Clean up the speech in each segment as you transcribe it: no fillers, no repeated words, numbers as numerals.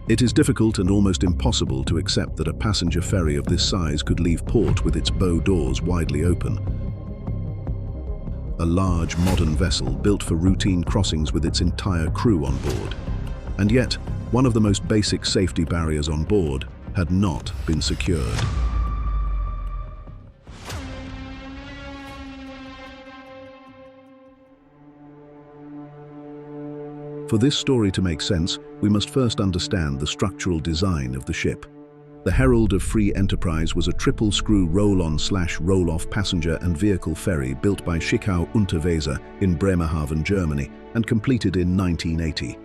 It is difficult and almost impossible to accept that a passenger ferry of this size could leave port with its bow doors widely open. A large, modern vessel built for routine crossings with its entire crew on board. And yet, one of the most basic safety barriers on board had not been secured. For this story to make sense, we must first understand the structural design of the ship. The Herald of Free Enterprise was a triple-screw roll-on/roll-off passenger and vehicle ferry built by Schickau Unterweser in Bremerhaven, Germany, and completed in 1980.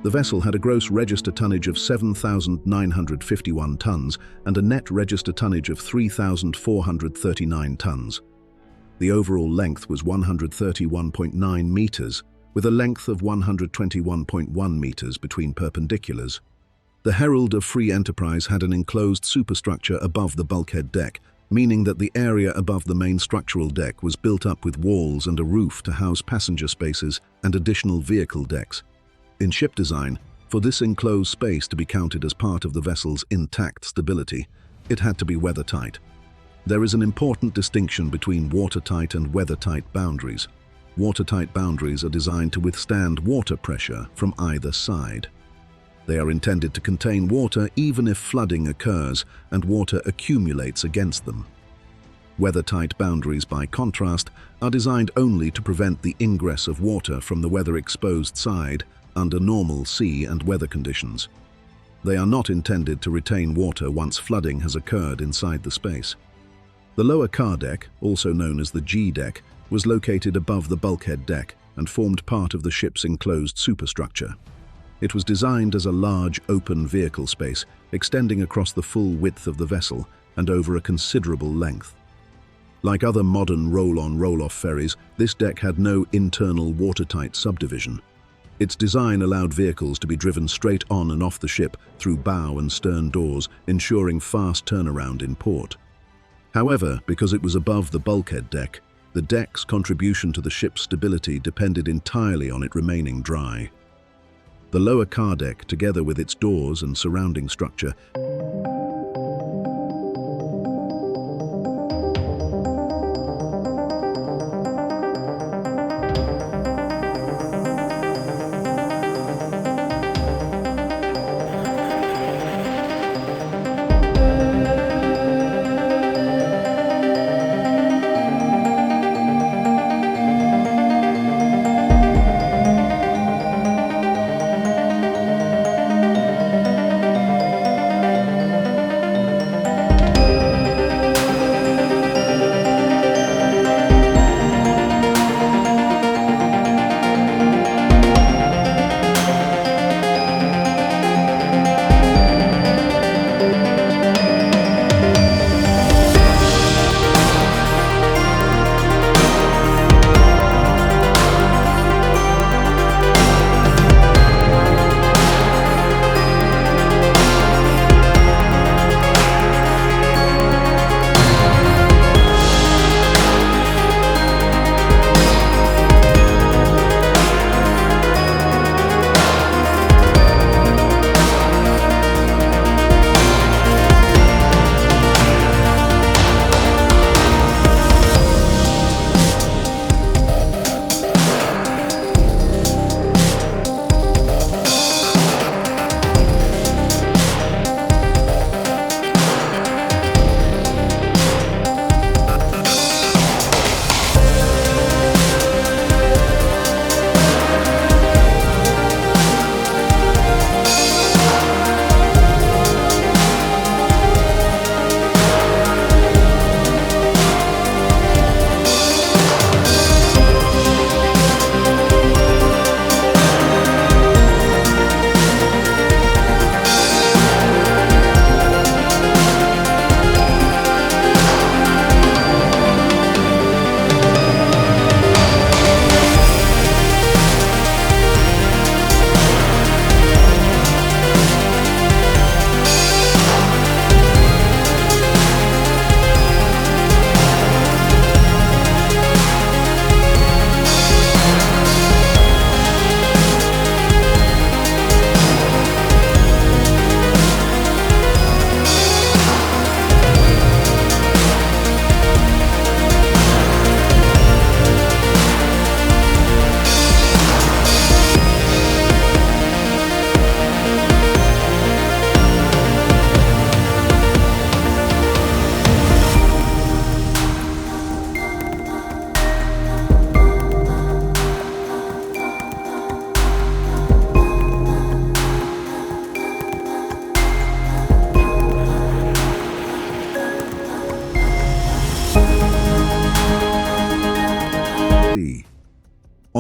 The vessel had a gross register tonnage of 7,951 tons and a net register tonnage of 3,439 tons. The overall length was 131.9 meters, with a length of 121.1 meters between perpendiculars. The Herald of Free Enterprise had an enclosed superstructure above the bulkhead deck, meaning that the area above the main structural deck was built up with walls and a roof to house passenger spaces and additional vehicle decks. In ship design, for this enclosed space to be counted as part of the vessel's intact stability, it had to be weathertight. There is an important distinction between watertight and weathertight boundaries. Watertight boundaries are designed to withstand water pressure from either side. They are intended to contain water even if flooding occurs and water accumulates against them. Weathertight boundaries, by contrast, are designed only to prevent the ingress of water from the weather-exposed side under normal sea and weather conditions. They are not intended to retain water once flooding has occurred inside the space. The lower car deck, also known as the G deck, was located above the bulkhead deck and formed part of the ship's enclosed superstructure. It was designed as a large, open vehicle space, extending across the full width of the vessel and over a considerable length. Like other modern roll-on, roll-off ferries, this deck had no internal watertight subdivision. Its design allowed vehicles to be driven straight on and off the ship through bow and stern doors, ensuring fast turnaround in port. However, because it was above the bulkhead deck, the deck's contribution to the ship's stability depended entirely on it remaining dry. The lower car deck, together with its doors and surrounding structure,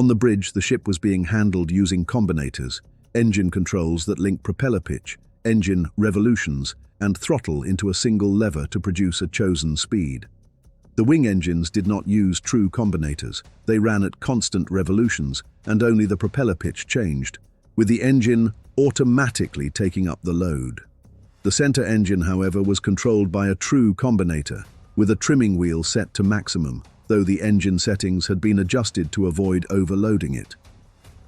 On the bridge, the ship was being handled using combinators, engine controls that link propeller pitch, engine revolutions, and throttle into a single lever to produce a chosen speed. The wing engines did not use true combinators. They ran at constant revolutions, and only the propeller pitch changed, with the engine automatically taking up the load. The center engine, however, was controlled by a true combinator, with a trimming wheel set to maximum, though the engine settings had been adjusted to avoid overloading it.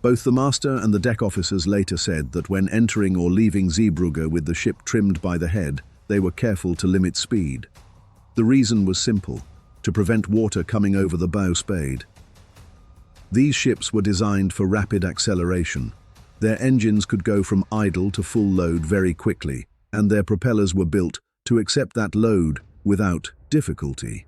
Both the master and the deck officers later said that when entering or leaving Zeebrugge with the ship trimmed by the head, they were careful to limit speed. The reason was simple: to prevent water coming over the bowsprit. These ships were designed for rapid acceleration. Their engines could go from idle to full load very quickly, and their propellers were built to accept that load without difficulty.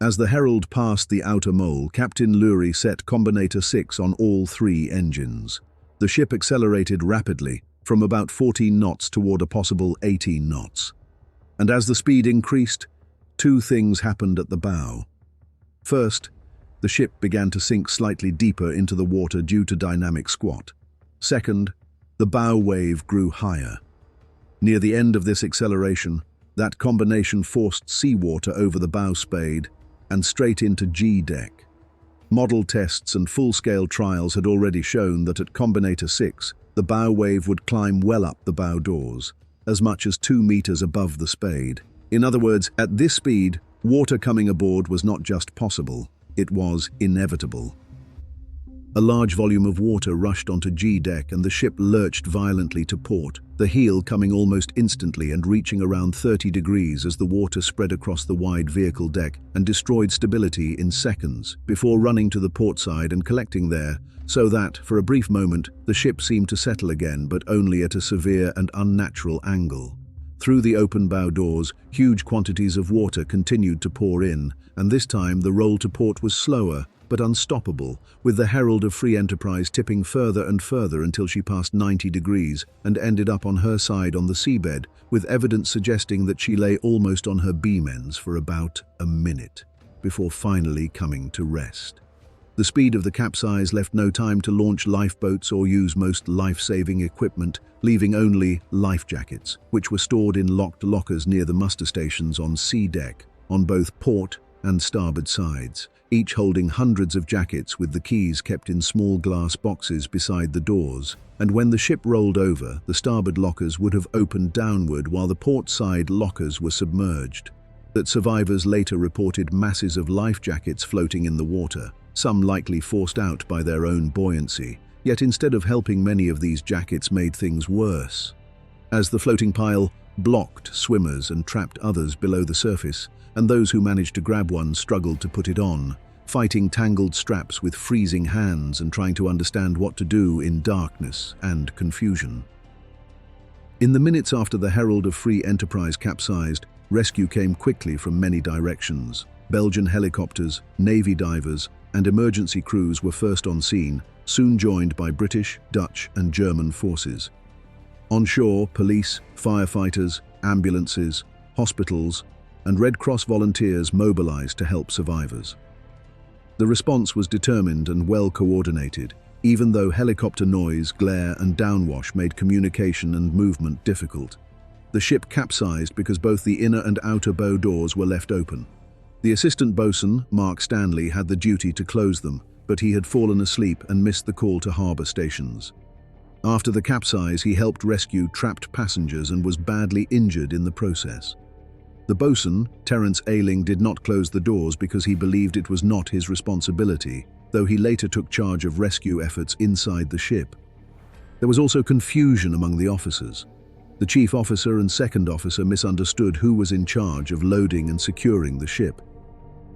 As the Herald passed the outer mole, Captain Lurie set Combinator 6 on all 3 engines. The ship accelerated rapidly, from about 14 knots toward a possible 18 knots. And as the speed increased, 2 things happened at the bow. First, the ship began to sink slightly deeper into the water due to dynamic squat. Second, the bow wave grew higher. Near the end of this acceleration, that combination forced seawater over the bowsprit and straight into G-deck. Model tests and full-scale trials had already shown that at Combinator 6, the bow wave would climb well up the bow doors, as much as 2 meters above the spade. In other words, at this speed, water coming aboard was not just possible, it was inevitable. A large volume of water rushed onto G-deck and the ship lurched violently to port, the heel coming almost instantly and reaching around 30 degrees as the water spread across the wide vehicle deck and destroyed stability in seconds, before running to the port side and collecting there, so that, for a brief moment, the ship seemed to settle again, but only at a severe and unnatural angle. Through the open bow doors, huge quantities of water continued to pour in, and this time the roll to port was slower, but unstoppable, with the Herald of Free Enterprise tipping further and further until she passed 90 degrees and ended up on her side on the seabed, with evidence suggesting that she lay almost on her beam ends for about a minute, before finally coming to rest. The speed of the capsize left no time to launch lifeboats or use most life-saving equipment, leaving only life jackets, which were stored in locked lockers near the muster stations on sea deck, on both port and starboard sides, each holding hundreds of jackets with the keys kept in small glass boxes beside the doors. And when the ship rolled over, the starboard lockers would have opened downward while the port side lockers were submerged. That survivors later reported masses of life jackets floating in the water, some likely forced out by their own buoyancy, yet instead of helping, many of these jackets made things worse. As the floating pile blocked swimmers and trapped others below the surface, and those who managed to grab one struggled to put it on, fighting tangled straps with freezing hands and trying to understand what to do in darkness and confusion. In the minutes after the Herald of Free Enterprise capsized, rescue came quickly from many directions. Belgian helicopters, Navy divers, and emergency crews were first on scene, soon joined by British, Dutch, and German forces. On shore, police, firefighters, ambulances, hospitals, and Red Cross volunteers mobilized to help survivors. The response was determined and well coordinated, even though helicopter noise, glare, and downwash made communication and movement difficult. The ship capsized because both the inner and outer bow doors were left open. The assistant bosun, Mark Stanley, had the duty to close them, but he had fallen asleep and missed the call to harbor stations. After the capsize, he helped rescue trapped passengers and was badly injured in the process. The bosun, Terence Ailing, did not close the doors because he believed it was not his responsibility, though he later took charge of rescue efforts inside the ship. There was also confusion among the officers. The chief officer and second officer misunderstood who was in charge of loading and securing the ship.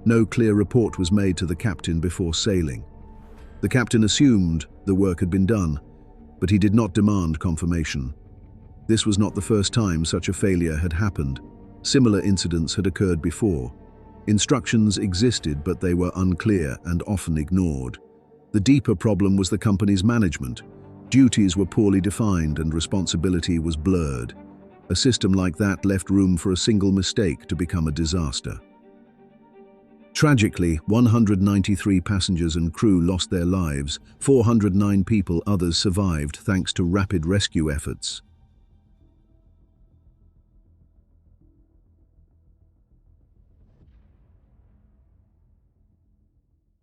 No clear report was made to the captain before sailing. The captain assumed the work had been done, but he did not demand confirmation. This was not the first time such a failure had happened. Similar incidents had occurred before. Instructions existed, but they were unclear and often ignored. The deeper problem was the company's management. Duties were poorly defined and responsibility was blurred. A system like that left room for a single mistake to become a disaster. Tragically, 193 passengers and crew lost their lives, 409 people others survived thanks to rapid rescue efforts.